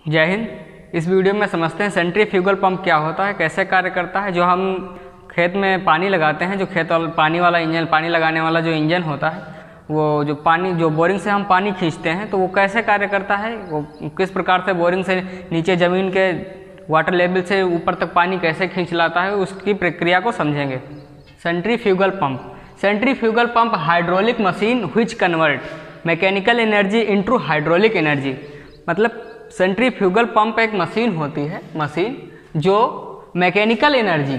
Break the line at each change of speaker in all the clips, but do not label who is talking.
जय हिंद। इस वीडियो में समझते हैं सेंट्रीफ्यूगल पंप क्या होता है, कैसे कार्य करता है। जो हम खेत में पानी लगाते हैं, जो खेत पानी वाला इंजन, पानी लगाने वाला जो इंजन होता है, वो जो पानी जो बोरिंग से हम पानी खींचते हैं तो वो कैसे कार्य करता है, वो किस प्रकार से बोरिंग से नीचे ज़मीन के वाटर लेवल से ऊपर तक पानी कैसे खींच लाता है, उसकी प्रक्रिया को समझेंगे। Centrifugal pump hydraulic machine which convert mechanical energy into hydraulic energy. मतलब सेंट्रीफ्यूगल पंप एक मशीन होती है, मशीन जो मैकेनिकल एनर्जी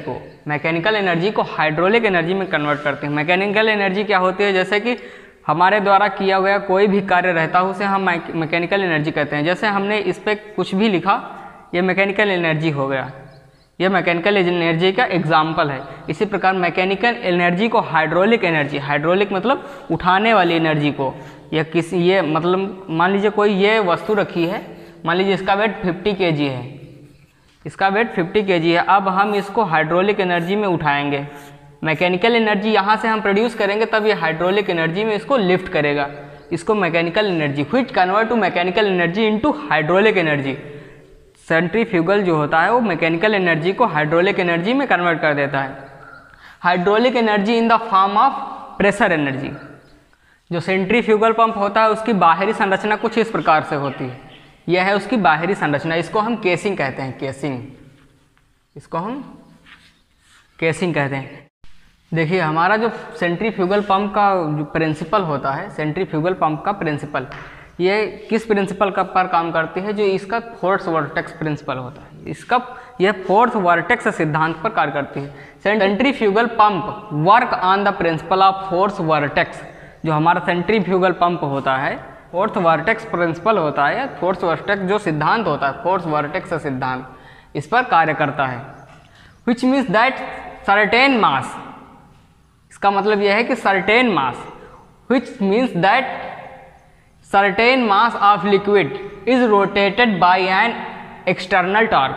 को हाइड्रोलिक एनर्जी में कन्वर्ट करते हैं। मैकेनिकल एनर्जी क्या होती है? जैसे कि हमारे द्वारा किया गया कोई भी कार्य रहता है उसे हम मैकेनिकल एनर्जी कहते हैं। जैसे हमने इस पर कुछ भी लिखा, ये मैकेनिकल एनर्जी हो गया, यह मैकेनिकल एनर्जी का एग्जाम्पल है। इसी प्रकार मैकेनिकल एनर्जी को हाइड्रोलिक मतलब उठाने वाली एनर्जी को, या ये मतलब मान लीजिए कोई ये वस्तु रखी है, मान लीजिए इसका वेट 50 kg है, इसका वेट 50 kg है। अब हम इसको हाइड्रोलिक एनर्जी में उठाएंगे, मैकेनिकल एनर्जी यहाँ से हम प्रोड्यूस करेंगे, तब ये हाइड्रोलिक एनर्जी में इसको लिफ्ट करेगा। इसको mechanical energy which convert to mechanical energy into hydraulic energy. Centrifugal जो होता है वो मैकेनिकल एनर्जी को हाइड्रोलिक एनर्जी में कन्वर्ट कर देता है। Hydraulic energy in the form of pressure energy. जो सेंट्रीफ्यूगल पंप होता है उसकी बाहरी संरचना कुछ इस प्रकार से होती है। यह है उसकी बाहरी संरचना, इसको हम केसिंग कहते हैं, इसको हम केसिंग कहते हैं। देखिए हमारा जो सेंट्रीफ्यूगल पंप का जो प्रिंसिपल होता है, सेंट्रीफ्यूगल पंप का प्रिंसिपल, ये किस प्रिंसिपल का पर काम करती है? जो इसका फोर्स वर्टेक्स प्रिंसिपल होता है, इसका यह फोर्स वर्टेक्स सिद्धांत पर कार्य करती है। Centrifugal pump work on the principle of force vertex. जो हमारा सेंट्रीफ्यूगल पंप होता है, फोर्स वर्टेक्स प्रिंसिपल होता है, फोर्स वर्टेक्स जो सिद्धांत होता है, फोर्स वर्टेक्स सिद्धांत, इस पर कार्य करता है। विच मीन्स दैट सर्टेन मास, इसका मतलब यह है कि certain mass, which means that certain mass of liquid is rotated by an external torque।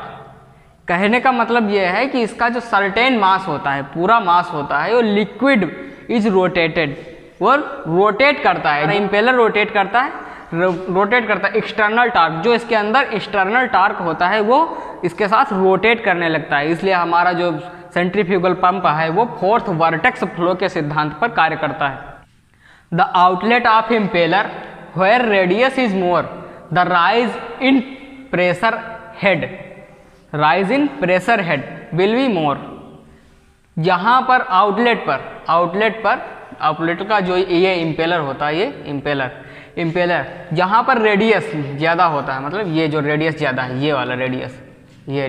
कहने का मतलब यह है कि इसका जो सर्टेन मास होता है, पूरा मास होता है, वो लिक्विड इज रोटेटेड, वो रोटेट करता है, इम्पेलर रोटेट करता है एक्सटर्नल टार्क। जो इसके अंदर एक्सटर्नल टार्क होता है वो इसके साथ रोटेट करने लगता है। इसलिए हमारा जो सेंट्रीफ्यूगल पंप है वो फोर्स वर्टेक्स फ्लो के सिद्धांत पर कार्य करता है। The outlet of impeller where radius is more, the rise in pressure head will be more। यहाँ पर आउटलेट का जो ये इम्पेलर होता है, ये इम्पेलर जहाँ पर रेडियस ज़्यादा होता है, मतलब ये जो रेडियस ज़्यादा है, ये वाला रेडियस, ये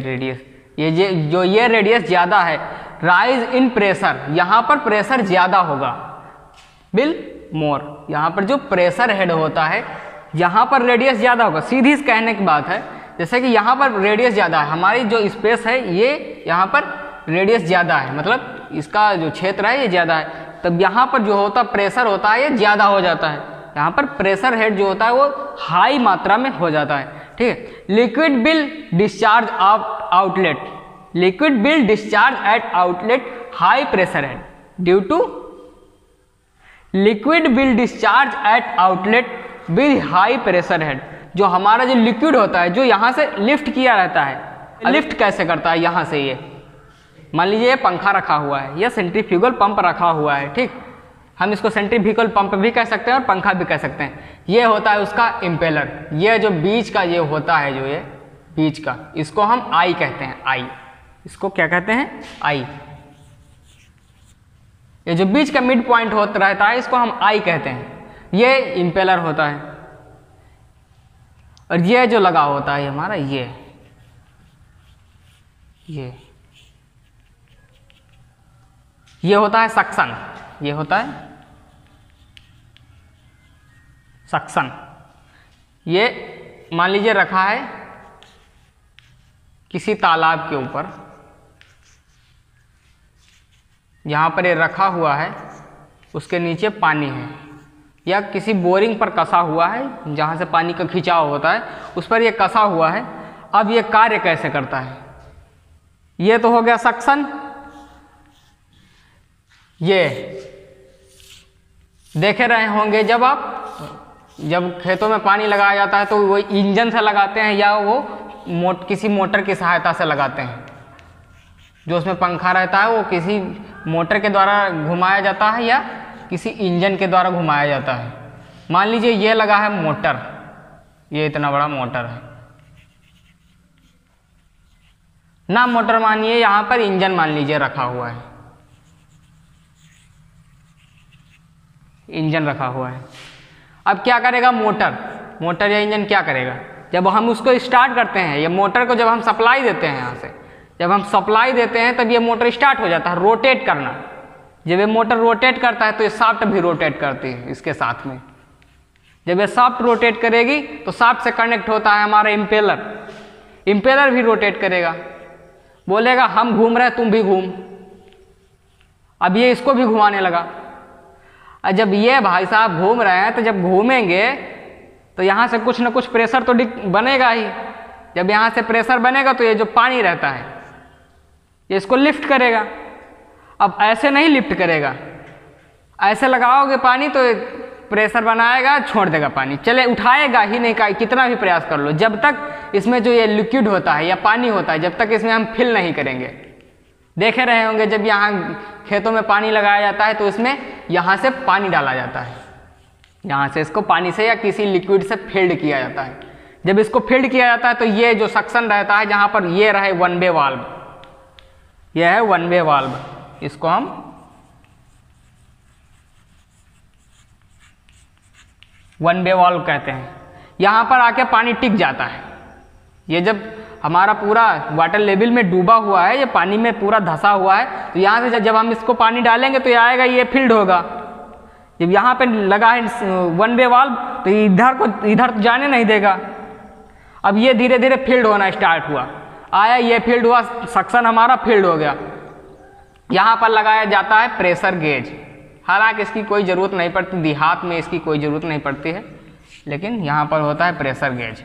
रेडियस ज़्यादा है, राइज इन प्रेशर, यहाँ पर प्रेशर ज़्यादा होगा, विल मोर, यहाँ पर जो प्रेशर हेड होता है यहाँ पर रेडियस ज़्यादा होगा। सीधी इस कहने की बात है, जैसे कि यहाँ पर रेडियस ज़्यादा है, हमारी जो स्पेस है ये यहाँ पर रेडियस ज़्यादा है, मतलब इसका जो क्षेत्र है ये ज़्यादा है, तब यहाँ पर जो होता प्रेशर होता है ये ज़्यादा हो जाता है। यहाँ पर प्रेशर हेड जो होता है वो हाई मात्रा में हो जाता है, ठीक है। Liquid will discharge at outlet high pressure head due to liquid will discharge at outlet with high pressure head. जो हमारा जो लिक्विड होता है जो यहाँ से लिफ्ट किया रहता है, लिफ्ट कैसे करता है? यहाँ से ये मान लीजिए ये पंखा रखा हुआ है, यह सेंट्रीफ्यूगल पंप रखा हुआ है, ठीक। हम इसको सेंट्रीफ्यूगल पंप भी कह सकते हैं और पंखा भी कह सकते हैं। ये होता है उसका इम्पेलर, ये जो बीच का ये होता है, जो ये बीच का, इसको हम आई कहते हैं, आई, इसको क्या कहते हैं? आई। ये जो बीच का मिड पॉइंट होता रहता है इसको हम आई कहते हैं। ये इम्पेलर होता है, और ये जो लगा होता है हमारा ये होता है सक्शन, ये होता है सक्शन। ये मान लीजिए रखा है किसी तालाब के ऊपर, यहाँ पर ये रखा हुआ है, उसके नीचे पानी है, या किसी बोरिंग पर कसा हुआ है जहाँ से पानी का खिंचाव होता है, उस पर ये कसा हुआ है। अब ये कार्य कैसे करता है? ये तो हो गया सक्शन, ये देखे रहे होंगे जब आप जब खेतों में पानी लगाया जाता है तो वो इंजन से लगाते हैं या वो किसी मोटर की सहायता से लगाते हैं। जो उसमें पंखा रहता है वो किसी मोटर के द्वारा घुमाया जाता है या किसी इंजन के द्वारा घुमाया जाता है। मान लीजिए ये लगा है मोटर, ये इतना बड़ा मोटर है ना, मोटर मानिए, यहाँ पर इंजन मान लीजिए रखा हुआ है, इंजन रखा हुआ है। अब क्या करेगा मोटर या इंजन क्या करेगा, जब हम उसको स्टार्ट करते हैं, ये मोटर को जब हम सप्लाई देते हैं, यहाँ से जब हम सप्लाई देते हैं तब ये मोटर स्टार्ट हो जाता है रोटेट करना। जब ये मोटर रोटेट करता है तो ये शाफ्ट भी रोटेट करती है इसके साथ में। जब ये शाफ्ट रोटेट करेगी तो शाफ्ट से कनेक्ट होता है हमारा इम्पेलर, इम्पेलर भी रोटेट करेगा, बोलेगा हम घूम रहे हैं तुम भी घूम। अब ये इसको भी घुमाने लगा। और जब ये भाई साहब घूम रहे हैं तो जब घूमेंगे तो यहाँ से कुछ ना कुछ प्रेशर तो बनेगा ही। जब यहाँ से प्रेशर बनेगा तो ये जो पानी रहता है ये इसको लिफ्ट करेगा। अब ऐसे नहीं लिफ्ट करेगा, ऐसे लगाओगे पानी तो प्रेशर बनाएगा, छोड़ देगा पानी, चले उठाएगा ही नहीं, कितना भी प्रयास कर लो। जब तक इसमें जो ये लिक्विड होता है या पानी होता है, जब तक इसमें हम फिल नहीं करेंगे। देखे रहे होंगे जब यहाँ खेतों में पानी लगाया जाता है तो इसमें यहाँ से पानी डाला जाता है, यहाँ से इसको पानी से या किसी लिक्विड से फिल्ड किया जाता है। जब इसको फिल्ड किया जाता है तो ये जो सक्शन रहता है, जहाँ पर ये रहे वन वे वाल्व, यह है वन वे वाल्व, इसको हम वन वे वाल्व कहते हैं। यहाँ पर आके पानी टिक जाता है। ये जब हमारा पूरा वाटर लेवल में डूबा हुआ है, ये पानी में पूरा धंसा हुआ है, तो यहाँ से जब हम इसको पानी डालेंगे तो ये आएगा, ये फिल्ड होगा। जब यहाँ पे लगा है वन वे वाल्व तो इधर तो जाने नहीं देगा। अब ये धीरे धीरे फील्ड होना स्टार्ट हुआ, आया ये फील्ड हुआ, सक्शन हमारा फील्ड हो गया। यहाँ पर लगाया जाता है प्रेशर गेज। हालांकि इसकी कोई ज़रूरत नहीं पड़ती, देहात में इसकी कोई ज़रूरत नहीं पड़ती है, लेकिन यहाँ पर होता है प्रेशर गेज।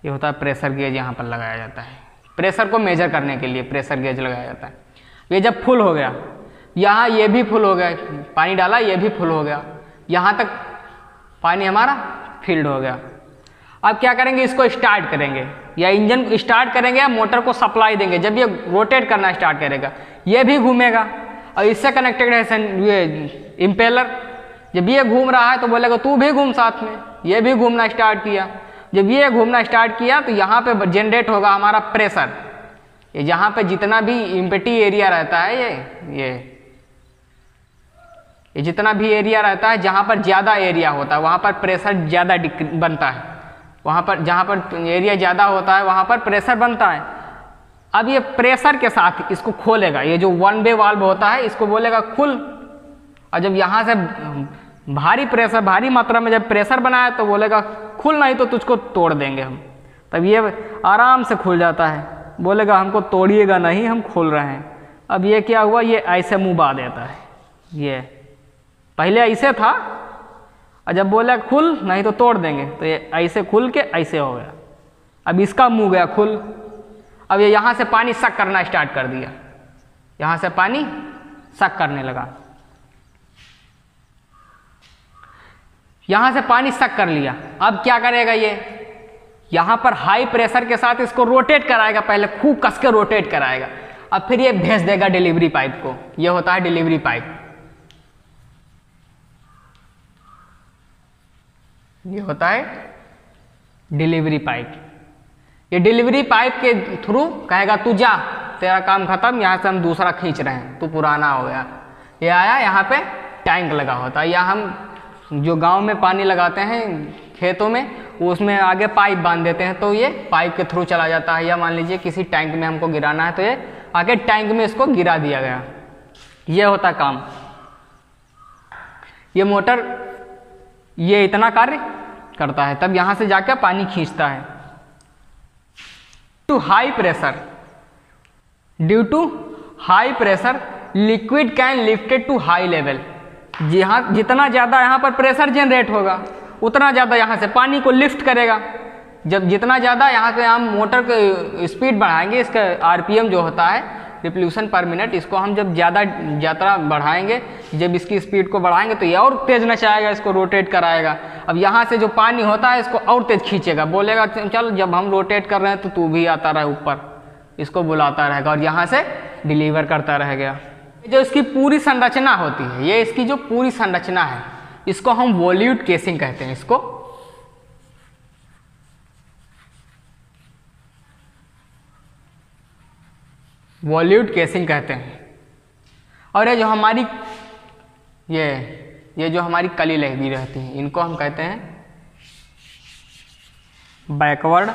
ये होता है प्रेशर गेज, यहाँ पर लगाया जाता है प्रेशर को मेजर करने के लिए प्रेशर गेज लगाया जाता है। ये जब फुल हो गया, यहाँ ये भी फुल हो गया, पानी डाला ये भी फुल हो गया, यहाँ तक पानी हमारा फील्ड हो गया। अब क्या करेंगे, इसको स्टार्ट करेंगे, या इंजन स्टार्ट करेंगे या मोटर को सप्लाई देंगे। जब ये रोटेट करना स्टार्ट करेगा ये भी घूमेगा और इससे कनेक्टेड है ये इम्पेलर। जब ये घूम रहा है तो बोलेगा तू भी घूम साथ में, ये भी घूमना स्टार्ट किया। जब ये घूमना स्टार्ट किया तो यहाँ पे जनरेट होगा हमारा प्रेशर। ये जहाँ पे जितना भी इम्पेटी एरिया रहता है, ये जितना भी एरिया रहता है, जहाँ पर ज़्यादा एरिया होता है वहाँ पर प्रेशर ज़्यादा बनता है। वहाँ पर जहाँ पर एरिया ज़्यादा होता है वहाँ पर प्रेशर बनता है। अब ये प्रेशर के साथ इसको खोलेगा, ये जो वन वे वाल्व होता है इसको बोलेगा खुल। और जब यहाँ से भारी प्रेशर, भारी मात्रा में जब प्रेशर बनाया तो बोलेगा खुल, नहीं तो तुझको तोड़ देंगे हम। तब ये आराम से खुल जाता है, बोलेगा हमको तोड़िएगा नहीं, हम खोल रहे हैं। अब ये क्या हुआ, ये ऐसे मुँह बा देता है। ये पहले ऐसे था और जब बोला खुल नहीं तो तोड़ देंगे तो ये ऐसे खुल के ऐसे हो गया। अब इसका मुंह गया खुल। अब ये यहाँ से पानी सक करना स्टार्ट कर दिया, यहाँ से पानी सक करने लगा। यहाँ से पानी सक कर लिया। अब क्या करेगा ये, यहाँ पर हाई प्रेशर के साथ इसको रोटेट कराएगा, पहले खूब कस के रोटेट कराएगा। अब फिर ये भेज देगा डिलीवरी पाइप को। ये होता है डिलीवरी पाइप। ये होता है डिलीवरी पाइप। ये डिलीवरी पाइप के थ्रू कहेगा तू जा, तेरा काम खत्म, यहाँ से हम दूसरा खींच रहे हैं, तू पुराना हो गया। ये आया, यहाँ पे टैंक लगा होता है, या हम जो गांव में पानी लगाते हैं खेतों में, वो उसमें आगे पाइप बांध देते हैं, तो ये पाइप के थ्रू चला जाता है। या मान लीजिए किसी टैंक में हमको गिराना है तो ये आगे टैंक में इसको गिरा दिया गया। ये होता है काम। ये मोटर ये इतना कार्य करता है, तब यहाँ से जाकर पानी खींचता है। To high pressure, due to high pressure liquid can lifted to high level. जितना ज़्यादा यहाँ पर प्रेशर जनरेट होगा उतना ज़्यादा यहाँ से पानी को लिफ्ट करेगा। जब जितना ज़्यादा यहाँ से हम मोटर की स्पीड बढ़ाएंगे, इसका आरपीएम जो होता है रिवोल्यूशन पर मिनट। इसको हम जब ज़्यादा यात्रा बढ़ाएंगे, जब इसकी स्पीड को बढ़ाएंगे तो ये और तेज़ नचाएगा, इसको रोटेट कराएगा। अब यहाँ से जो पानी होता है इसको और तेज़ खींचेगा, बोलेगा चल जब हम रोटेट कर रहे हैं तो तू भी आता रहे ऊपर, इसको बुलाता रहेगा और यहाँ से डिलीवर करता रहेगा। जो इसकी पूरी संरचना होती है, ये इसकी जो पूरी संरचना है, इसको हम वॉल्यूट केसिंग कहते हैं। इसको वॉल्यूट केसिंग कहते हैं। और ये जो हमारी ये जो हमारी कली लगी रहती है, इनको हम कहते हैं बैकवर्ड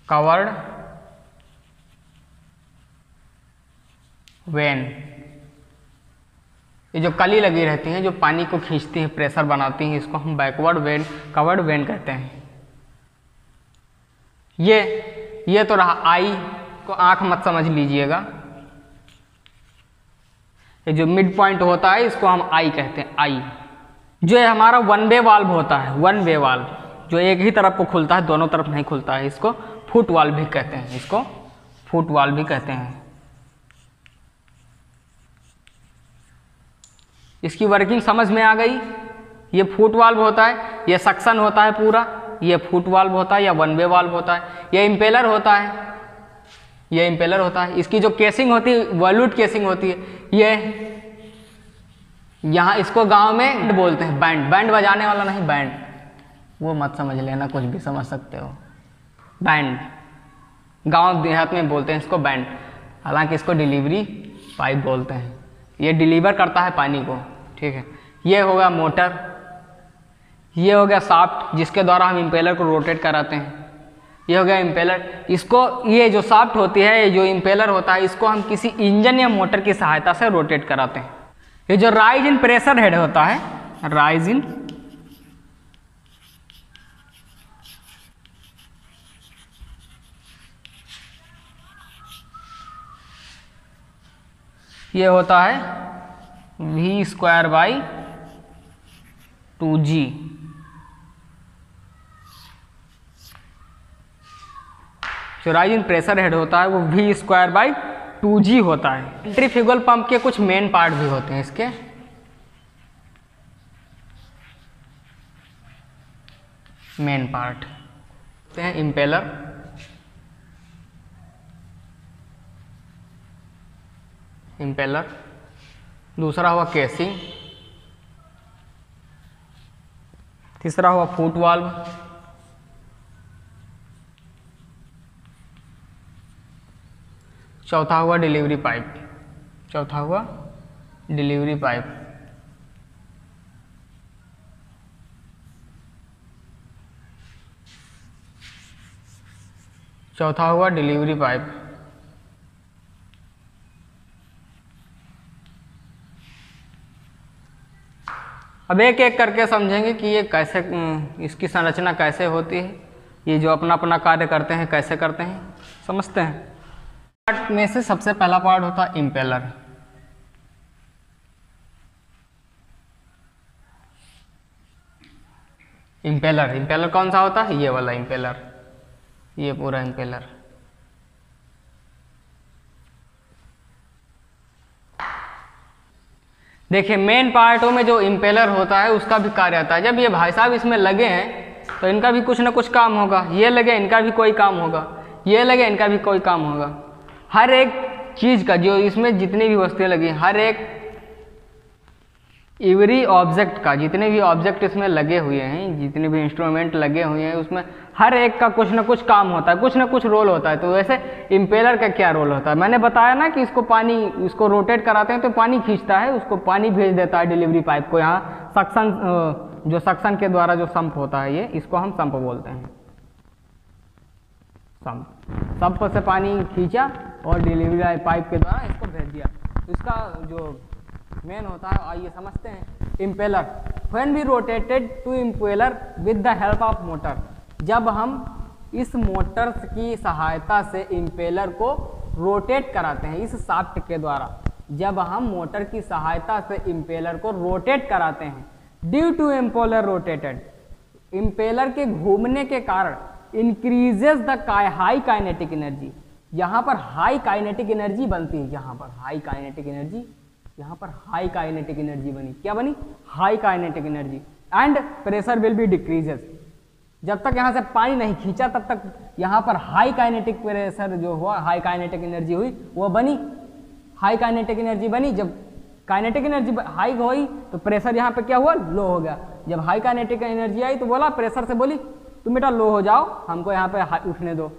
कवर्ड वेन। ये जो कली लगी रहती हैं, जो पानी को खींचती हैं, प्रेशर बनाती हैं, इसको हम बैकवर्ड वेन कवर्ड वेन कहते हैं। ये तो रहा आई, को आंख मत समझ लीजिएगा। ये जो मिड पॉइंट होता है इसको हम आई कहते हैं, आई। जो है हमारा वन वे वाल्व होता है, वन वे वाल्व जो एक ही तरफ को खुलता है, दोनों तरफ नहीं खुलता है, इसको फुट वाल्व भी कहते हैं। इसको फुट वाल्व भी कहते हैं। इसकी वर्किंग समझ में आ गई। ये फुट वाल्व होता है, ये सक्शन होता है पूरा, ये फुट वाल्व होता है या वन वे वाल्व होता है, ये इम्पेलर होता है, ये इम्पेलर होता है। इसकी जो केसिंग होती है वॉल्यूट केसिंग होती है। ये यहाँ इसको गांव में बोलते हैं बैंड, बैंड बजाने वाला नहीं, बैंड वो मत समझ लेना, कुछ भी समझ सकते हो। बैंड गांव देहात में बोलते हैं इसको बैंड, हालांकि इसको डिलीवरी पाइप बोलते हैं। ये डिलीवर करता है पानी को, ठीक है। ये होगा मोटर, ये हो गया शाफ्ट जिसके द्वारा हम इम्पेलर को रोटेट कराते हैं। ये हो गया इम्पेलर। इसको ये जो शाफ्ट होती है, ये जो इम्पेलर होता है, इसको हम किसी इंजन या मोटर की सहायता से रोटेट कराते हैं। ये जो राइज इन प्रेशर हेड होता है, राइज इन ये होता है V²/2G। जो राइज इन प्रेशर हेड होता है वो V²/2G होता है। सेंट्रीफ्यूगल पंप के कुछ मेन पार्ट भी होते हैं इसके। मेन पार्ट होते हैं इम्पेलर, इम्पेलर, दूसरा हुआ केसिंग, तीसरा हुआ फुट वाल्व, चौथा हुआ डिलीवरी पाइप, चौथा हुआ डिलीवरी पाइप। चौथा हुआ डिलीवरी पाइप। अब एक एक करके समझेंगे कि ये कैसे, इसकी संरचना कैसे होती है, ये जो अपना अपना कार्य करते हैं कैसे करते हैं, समझते हैं। पार्ट में से सबसे पहला पार्ट होता है इम्पेलर। इम्पेलर, इम्पेलर कौन सा होता है? ये वाला इम्पेलर, ये पूरा इम्पेलर। देखिए मेन पार्टों में जो इम्पेलर होता है उसका भी कार्य आता है। जब ये भाई साहब इसमें लगे हैं तो इनका भी कुछ ना कुछ काम होगा। ये लगे इनका भी कोई काम होगा, ये लगे इनका भी कोई काम होगा। हर एक चीज़ का, जो इसमें जितनी भी वस्तुएं लगी, हर एक एवरी ऑब्जेक्ट का, जितने भी ऑब्जेक्ट इसमें लगे हुए हैं, जितने भी इंस्ट्रूमेंट लगे हुए हैं, उसमें हर एक का कुछ ना कुछ काम होता है, कुछ ना कुछ रोल होता है। तो वैसे इम्पेलर का क्या रोल होता है? मैंने बताया ना कि इसको पानी, इसको रोटेट कराते हैं तो पानी खींचता है, उसको पानी भेज देता है डिलीवरी पाइप को। यहाँ सक्शन, जो सक्शन के द्वारा जो संप होता है, ये इसको हम संप बोलते हैं। संप से पानी खींचा और डिलीवरी पाइप के द्वारा इसको भेज दिया। तो इसका जो मेन होता है, आइए समझते हैं। Impeller, when we rotated to impeller with the help of motor, जब हम इस मोटर की सहायता से इम्पेलर को रोटेट कराते हैं, इस शाफ्ट के द्वारा जब हम मोटर की सहायता से इम्पेलर को रोटेट कराते हैं, due to impeller rotated, impeller के घूमने के कारण increases the high kinetic energy. यहाँ पर हाई काइनेटिक एनर्जी बनती है, यहाँ पर हाई काइनेटिक एनर्जी, यहाँ पर हाई काइनेटिक एनर्जी बनी। क्या बनी? High kinetic energy. And pressure will B decreases. जब तक यहाँ से पानी नहीं खींचा तब तक यहाँ पर हाई काइनेटिक प्रेशर जो हुआ, हाई काइनेटिक एनर्जी हुई, वो बनी, हाई काइनेटिक एनर्जी बनी। जब काइनेटिक एनर्जी हाई हुई तो प्रेशर यहाँ पे क्या हुआ? लो हो गया। जब हाई काइनेटिक एनर्जी आई तो बोला प्रेशर से, बोली तुम बेटा लो हो जाओ, हमको यहाँ पे उठने दो।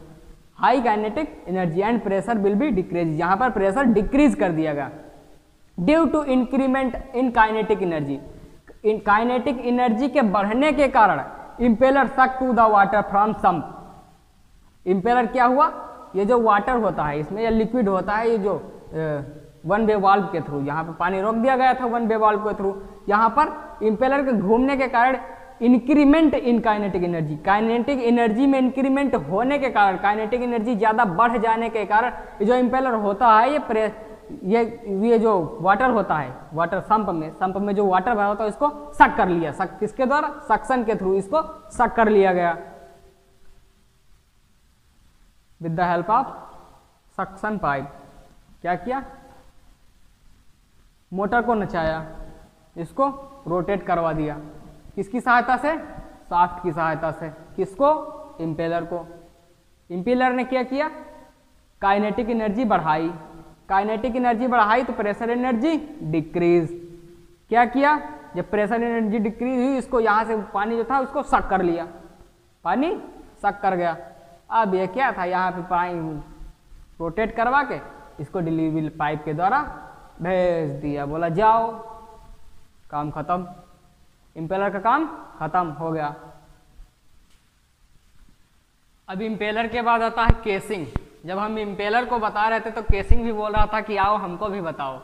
High kinetic energy and pressure will be decrease. यहाँ पर प्रेशर डिक्रीज कर दिया गया due to increment in kinetic energy. In kinetic energy के बढ़ने के कारण impeller suck to the water from sump. Impeller क्या हुआ? ये जो वाटर होता है इसमें, या लिक्विड होता है, ये जो वन वे वाल्व के थ्रू, यहाँ पर पानी रोक दिया गया था वन वे वाल्व के थ्रू, यहाँ पर इम्पेलर के घूमने के कारण increment in kinetic energy, kinetic energy में इंक्रीमेंट होने के कारण, काइनेटिक एनर्जी ज़्यादा बढ़ जाने के कारण ये जो इम्पेलर होता है, ये जो वाटर होता है, वाटर संप में जो वाटर भरा होता है इसको सक कर लिया। सक किसके द्वारा? सक्शन के थ्रू इसको सक कर लिया गया with the help of suction pipe. क्या किया? मोटर को नचाया, इसको रोटेट करवा दिया। किसकी सहायता से? शाफ्ट की सहायता से। किसको? इम्पेलर को। इम्पेलर ने क्या किया? काइनेटिक एनर्जी बढ़ाई। काइनेटिक एनर्जी बढ़ाई तो प्रेशर एनर्जी डिक्रीज। क्या किया? जब प्रेशर एनर्जी डिक्रीज हुई, इसको यहाँ से पानी जो था उसको सक कर लिया, पानी सक कर गया। अब ये क्या था? यहाँ पे पानी रोटेट करवा के इसको डिलीवरी पाइप के द्वारा भेज दिया। बोला जाओ, काम खत्म, इम्पेलर का काम खत्म हो गया। अब इम्पेलर के बाद आता है केसिंग। जब हम इम्पेलर को बता रहे थे तो केसिंग भी बोल रहा था कि आओ हमको भी बताओ।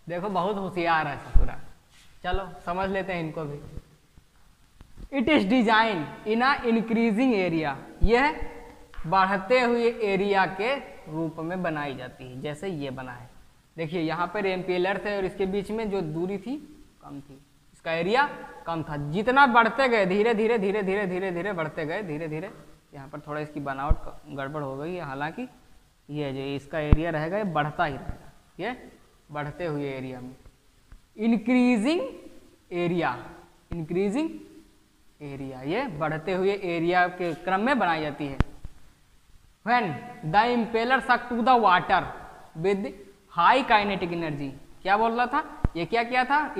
देखो बहुत होशियार है ससुरा, चलो समझ लेते हैं इनको भी। It is design in a increasing area. यह बढ़ते हुए एरिया के रूप में बनाई जाती है, जैसे ये बना है। देखिए यहाँ पर इम्पेलर थे और इसके बीच में जो दूरी थी कम थी, इसका एरिया कम था। जितना बढ़ते गए धीरे धीरे धीरे धीरे धीरे धीरे बढ़ते गए, धीरे धीरे। यहाँ पर थोड़ा इसकी बनावट गड़बड़ हो गई है, हालांकि ये जो इसका एरिया रहेगा ये बढ़ता ही रहेगा, ये बढ़ते हुए एरिया में। इंक्रीजिंग एरिया, इंक्रीजिंग एरिया, ये बढ़ते हुए एरिया के क्रम में बनाई जाती है। When the impeller suck to the water with high kinetic energy। क्या बोल रहा था? ये क्या किया था?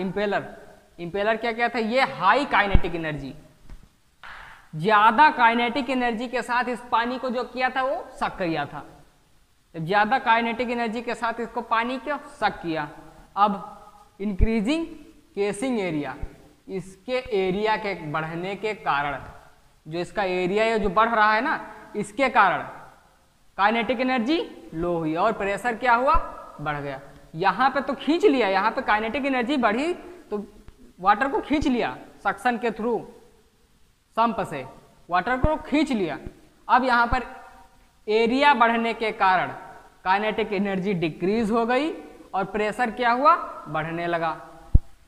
इम्पेलर क्या किया था? ये हाई काइनेटिक एनर्जी, ज्यादा काइनेटिक एनर्जी के साथ इस पानी को जो किया था वो सक किया था। ज्यादा काइनेटिक एनर्जी के साथ इसको पानी को सक किया। अब इंक्रीजिंग केसिंग एरिया, इसके एरिया के बढ़ने के कारण, जो इसका एरिया है जो बढ़ रहा है ना, इसके कारण काइनेटिक एनर्जी लो हुई और प्रेशर क्या हुआ? बढ़ गया। यहाँ पे तो खींच लिया, यहाँ पे काइनेटिक एनर्जी बढ़ी तो वाटर को खींच लिया सक्शन के थ्रू, संप से वाटर को खींच लिया। अब यहाँ पर एरिया बढ़ने के कारण काइनेटिक एनर्जी डिक्रीज हो गई और प्रेशर क्या हुआ? बढ़ने लगा।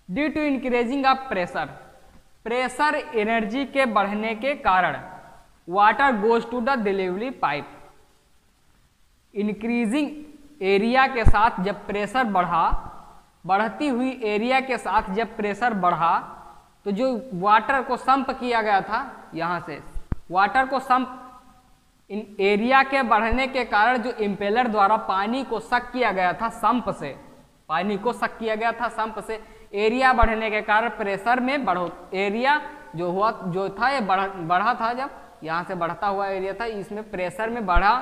Due to increasing of pressure, pressure energy के बढ़ने के कारण water goes to the delivery pipe. Increasing area के साथ जब प्रेशर बढ़ा, बढ़ती हुई एरिया के साथ जब प्रेशर बढ़ा तो जो वाटर को संप किया गया था, यहाँ से वाटर को संप, इन एरिया के बढ़ने के कारण जो इम्पेलर द्वारा पानी को सक किया गया था संप से, पानी को सक किया गया था संप से, एरिया बढ़ने के कारण प्रेशर में बढ़ो, एरिया जो हुआ जो था ये बढ़ा था। जब यहाँ से बढ़ता हुआ एरिया था, इसमें प्रेशर में बढ़ा,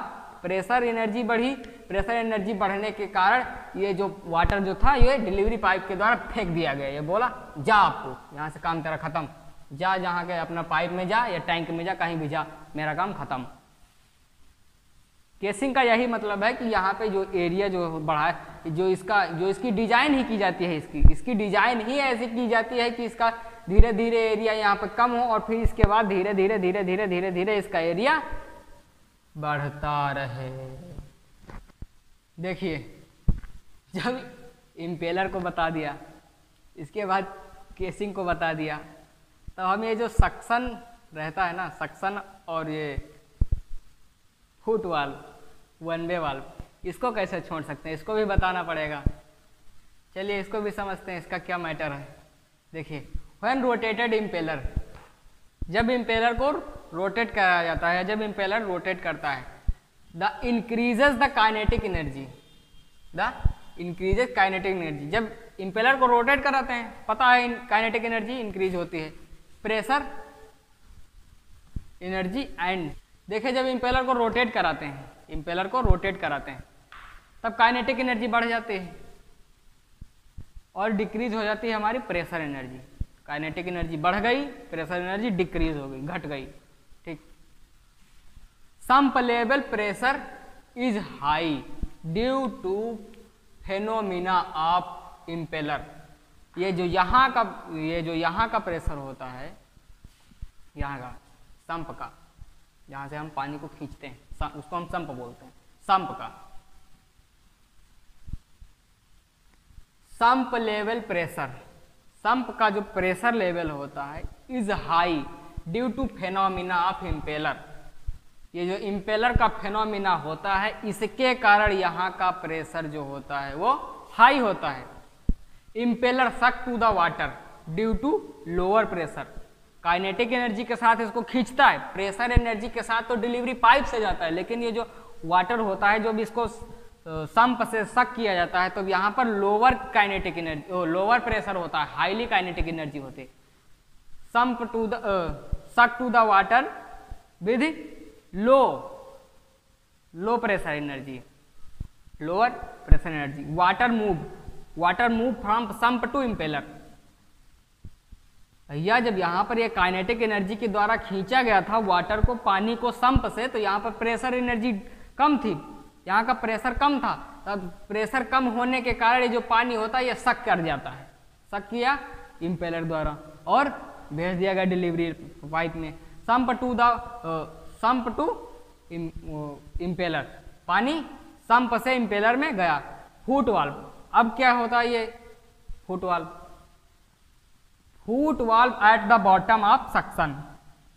प्रेशर एनर्जी बढ़ी। प्रेशर एनर्जी बढ़ने के कारण ये जो वाटर जो था ये डिलीवरी पाइप के द्वारा फेंक दिया गया। ये बोला जा, आपको यहाँ से काम तेरा खत्म, जा जहाँ के अपना पाइप में जा या टैंक में जा, कहीं भी जा, मेरा काम खत्म। केसिंग का यही मतलब है कि यहाँ पे जो एरिया जो बढ़ा है, जो इसकी डिजाइन ही की जाती है, इसकी डिजाइन ही ऐसी की जाती है कि इसका धीरे धीरे एरिया यहाँ पे कम हो और फिर इसके बाद धीरे धीरे धीरे धीरे धीरे धीरे इसका एरिया बढ़ता रहे। देखिए जब इम्पेलर को बता दिया, इसके बाद केसिंग को बता दिया, तो हम ये जो सक्शन रहता है ना सक्शन और ये foot valve, one way valve, इसको कैसे छोड़ सकते हैं, इसको भी बताना पड़ेगा। चलिए इसको भी समझते हैं, इसका क्या मैटर है। देखिए व्हेन रोटेटेड इम्पेलर, जब इम्पेलर को रोटेट कराया जाता है, जब इम्पेलर रोटेट करता है, the increases the kinetic energy, the increases kinetic energy. जब इम्पेलर को रोटेट कराते हैं, पता है काइनेटिक एनर्जी इंक्रीज होती है, प्रेशर एनर्जी एंड देखिए जब इम्पेलर को रोटेट कराते हैं, इम्पेलर को रोटेट कराते हैं तब काइनेटिक एनर्जी बढ़ जाती है और डिक्रीज हो जाती है हमारी प्रेशर एनर्जी। काइनेटिक एनर्जी बढ़ गई, प्रेशर एनर्जी डिक्रीज हो गई, घट गई, ठीक। Sump level pressure is high due to phenomena of impeller. ये जो यहाँ का प्रेशर होता है, यहाँ का सम्प का, जहाँ से हम पानी को खींचते हैं उसको हम सम्प बोलते हैं, सम्प का। सम्प लेवल प्रेशर, सम्प का जो प्रेशर लेवल होता है is high due to phenomena of impeller. ये जो इम्पेलर का फेनोमिना होता है इसके कारण यहाँ का प्रेशर जो होता है वो हाई होता है। Impeller suck to the water due to lower pressure. Kinetic energy के साथ इसको खींचता है, प्रेशर एनर्जी के साथ तो डिलीवरी पाइप से जाता है, लेकिन ये जो वाटर होता है जो भी इसको सम्प से सक किया जाता है तो यहाँ पर lower kinetic energy, lower pressure होता है, हाईली काइनेटिक एनर्जी होती है। Sump to the suck to the water with low pressure energy, lower pressure energy. Water move from sump to impeller. भैया जब यहाँ पर ये काइनेटिक एनर्जी के द्वारा खींचा गया था वाटर को, पानी को सम्प से, तो यहाँ पर प्रेशर एनर्जी कम थी, यहाँ का प्रेशर कम था। तब प्रेशर कम होने के कारण ये जो पानी होता है ये सक कर जाता है, सक किया इम्पेलर द्वारा और भेज दिया गया डिलीवरी पाइप में। सम्प टू इम्पेलर, पानी सम्प से इम्पेलर में गया। फुट वाल्व, अब क्या होता है ये foot valve, foot valve at the bottom of suction,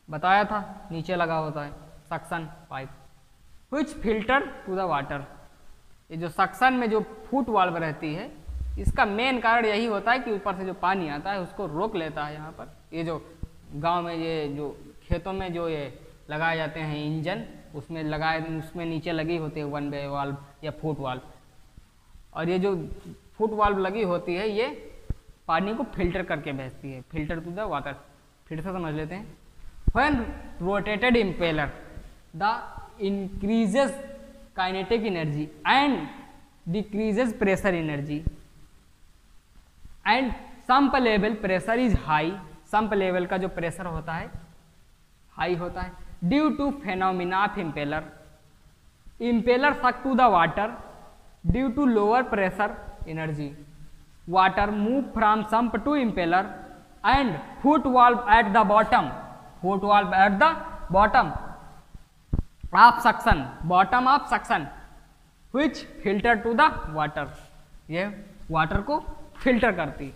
बताया था नीचे लगा होता है suction pipe, which filter to the water. ये जो सक्शन में जो फुट वाल्व रहती है इसका मेन कारण यही होता है कि ऊपर से जो पानी आता है उसको रोक लेता है। यहाँ पर ये जो गांव में, ये जो खेतों में जो ये लगाए जाते हैं इंजन, उसमें नीचे लगी होती है वन वे वाल्व या फुट वाल्व, और ये जो फुट वाल्व लगी होती है ये पानी को फिल्टर करके भेजती है, फिल्टर टू द वाटर। फिर से समझ लेते हैं। When rotated impeller the increases kinetic energy and decreases pressure energy and sump level pressure is high. Sump level का जो प्रेशर होता है हाई होता है due to phenomena of impeller. Impeller suck to the water due to lower pressure energy. Water move from sump to impeller and foot valve at the bottom, foot valve at the bottom of suction, bottom of suction, which filter to the water. ये water को filter करती।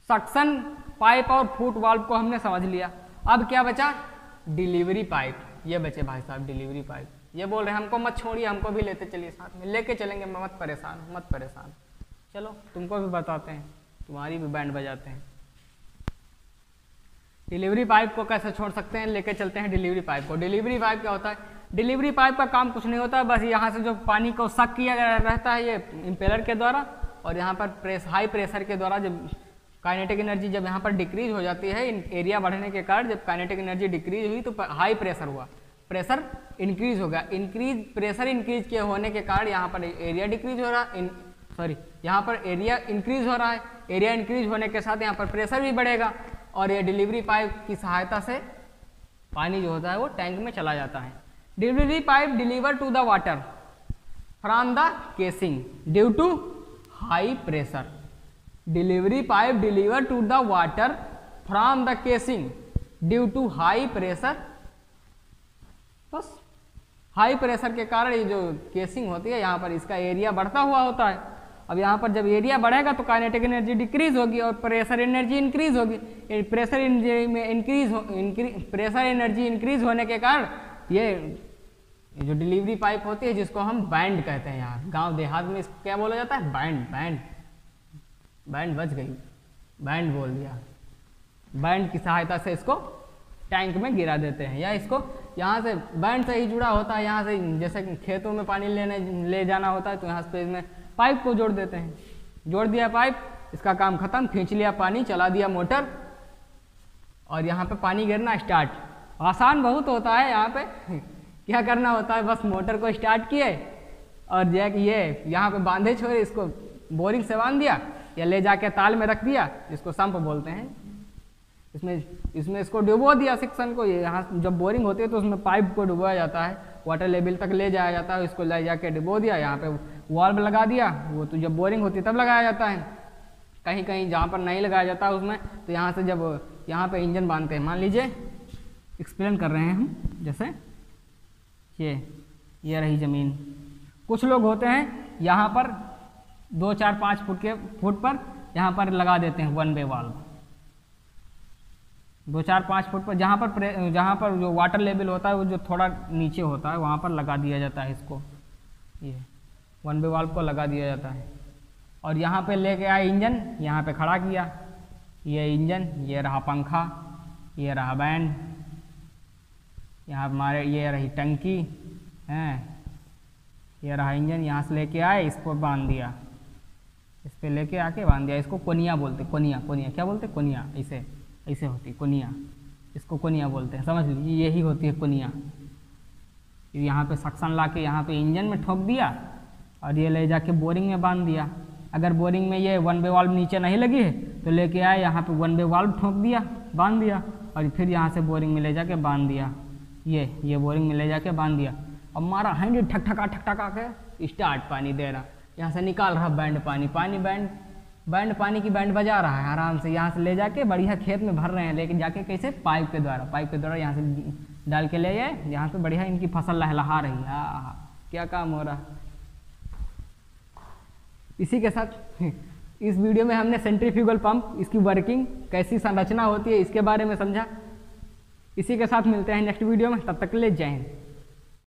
Suction pipe और foot valve को हमने समझ लिया। अब क्या बचा, डिलीवरी पाइप। ये बचे भाई साहब डिलीवरी पाइप। ये बोल रहे हैं हमको मत छोड़िए, हमको भी लेते चलिए साथ में, लेके चलेंगे, मत परेशान। चलो तुमको भी बताते हैं, तुम्हारी भी बैंड बजाते हैं। डिलीवरी पाइप को कैसे छोड़ सकते हैं, लेके चलते हैं डिलीवरी पाइप को। डिलीवरी पाइप क्या होता है, डिलीवरी पाइप का काम कुछ नहीं होता है, बस यहाँ से जो पानी को सक किया रहता है ये इम्पेलर के द्वारा, और यहाँ पर हाई प्रेशर के द्वारा जब काइनेटिक एनर्जी जब यहाँ पर डिक्रीज हो जाती है, एरिया बढ़ने के कारण जब काइनेटिक एनर्जी डिक्रीज हुई तो हाई प्रेशर हुआ, प्रेशर इंक्रीज हो गया। प्रेशर इंक्रीज के होने के कारण यहाँ पर एरिया डिक्रीज हो रहा है, यहाँ पर एरिया इंक्रीज हो रहा है। एरिया इंक्रीज होने के साथ यहाँ पर प्रेशर भी बढ़ेगा और ये डिलीवरी पाइप की सहायता से पानी जो होता है वो टैंक में चला जाता है। Delivery pipe deliver to the water from the casing due to high pressure. Delivery pipe deliver to the water from the casing due to high pressure. बस हाई प्रेशर के कारण ये जो केसिंग होती है यहाँ पर इसका एरिया बढ़ता हुआ होता है अब यहाँ पर जब एरिया बढ़ेगा तो काइनेटिक एनर्जी डिक्रीज होगी और प्रेशर एनर्जी इंक्रीज होगी। प्रेशर एनर्जी में प्रेशर एनर्जी इंक्रीज होने के कारण ये जो डिलीवरी पाइप होती है जिसको हम बैंड कहते हैं, यहाँ गांव देहात में इसको क्या बोला जाता है, बैंड। बैंड बैंड बच गई, बैंड बोल दिया। बैंड की सहायता से इसको टैंक में गिरा देते हैं, या इसको यहाँ से बैंड से ही जुड़ा होता है। यहाँ से जैसे खेतों में पानी ले जाना होता है तो यहाँ से इसमें पाइप को जोड़ देते हैं। जोड़ दिया पाइप, इसका काम खत्म, खींच लिया पानी, चला दिया मोटर और यहाँ पे पानी गिरना स्टार्ट। आसान बहुत होता है। यहाँ पे क्या करना होता है, बस मोटर को स्टार्ट किए और जैक ये यहाँ पे बांधे छोड़े, इसको बोरिंग से बांध दिया या ले जाके ताल में रख दिया, इसको संप बोलते हैं। इसमें इसको डुबो दिया सेक्शन को। ये यहाँ जब बोरिंग होती है तो उसमें पाइप को डुबोया जाता है, वाटर लेवल तक ले जाया जाता है, इसको ले जाके डुबो दिया, यहाँ पे वाल्व लगा दिया। वो तो जब बोरिंग होती है तब लगाया जाता है। कहीं कहीं जहाँ पर नहीं लगाया जाता है उसमें तो यहाँ से जब यहाँ पे इंजन बांधते हैं, मान लीजिए एक्सप्लेन कर रहे हैं हम, जैसे ये रही ज़मीन। कुछ लोग होते हैं यहाँ पर 2, 4, 5 फुट पर यहाँ पर लगा देते हैं 1 वे वाल्व। 2, 4, 5 फुट पर जहाँ पर जो वाटर लेवल होता है वो जो थोड़ा नीचे होता है वहाँ पर लगा दिया जाता है इसको। ये 1 वे वाल्व को लगा दिया जाता है और यहाँ पे लेके आए इंजन, यहाँ पे खड़ा किया। ये इंजन, ये रहा पंखा, ये रहा बैंड, यहाँ हमारे ये रही टंकी है, ये रहा इंजन। यहाँ से लेके आए, इसको बांध दिया, इस पे लेके आके बांध दिया। इसको कोनिया बोलते, कोनिया क्या बोलते, कोनिया। ऐसे होती कोनिया, इसको कोनिया बोलते हैं, समझ लीजिए यही होती है कोनिया। यहाँ पे सक्शन ला के यहाँ पे इंजन में ठोक दिया और ये ले जाके बोरिंग में बांध दिया। अगर बोरिंग में ये 1 वे वाल्व नीचे नहीं लगी है तो लेके आए, यहाँ पे 1 वे वाल्व ठोक दिया, बांध दिया और फिर यहाँ से बोरिंग में ले जाके बांध दिया। ये बोरिंग में ले जाके बांध दिया। अब हमारा हैंड ठक ठका के स्टार्ट पानी दे रहा, यहाँ से निकाल रहा बैंड पानी बैंड पानी की बैंड बजा रहा है आराम से। यहाँ से ले जाके बढ़िया खेत में भर रहे हैं, लेकिन जाके कैसे, पाइप के द्वारा यहाँ से डाल के ले जाए, यहाँ पे बढ़िया इनकी फसल लहलहा रही है। क्या काम हो रहा। इसी के साथ इस वीडियो में हमने सेंट्रीफ्यूगल पंप, इसकी वर्किंग, कैसी संरचना होती है, इसके बारे में समझा। इसी के साथ मिलते हैं नेक्स्ट वीडियो में, तब तक के लिए जय हिंद।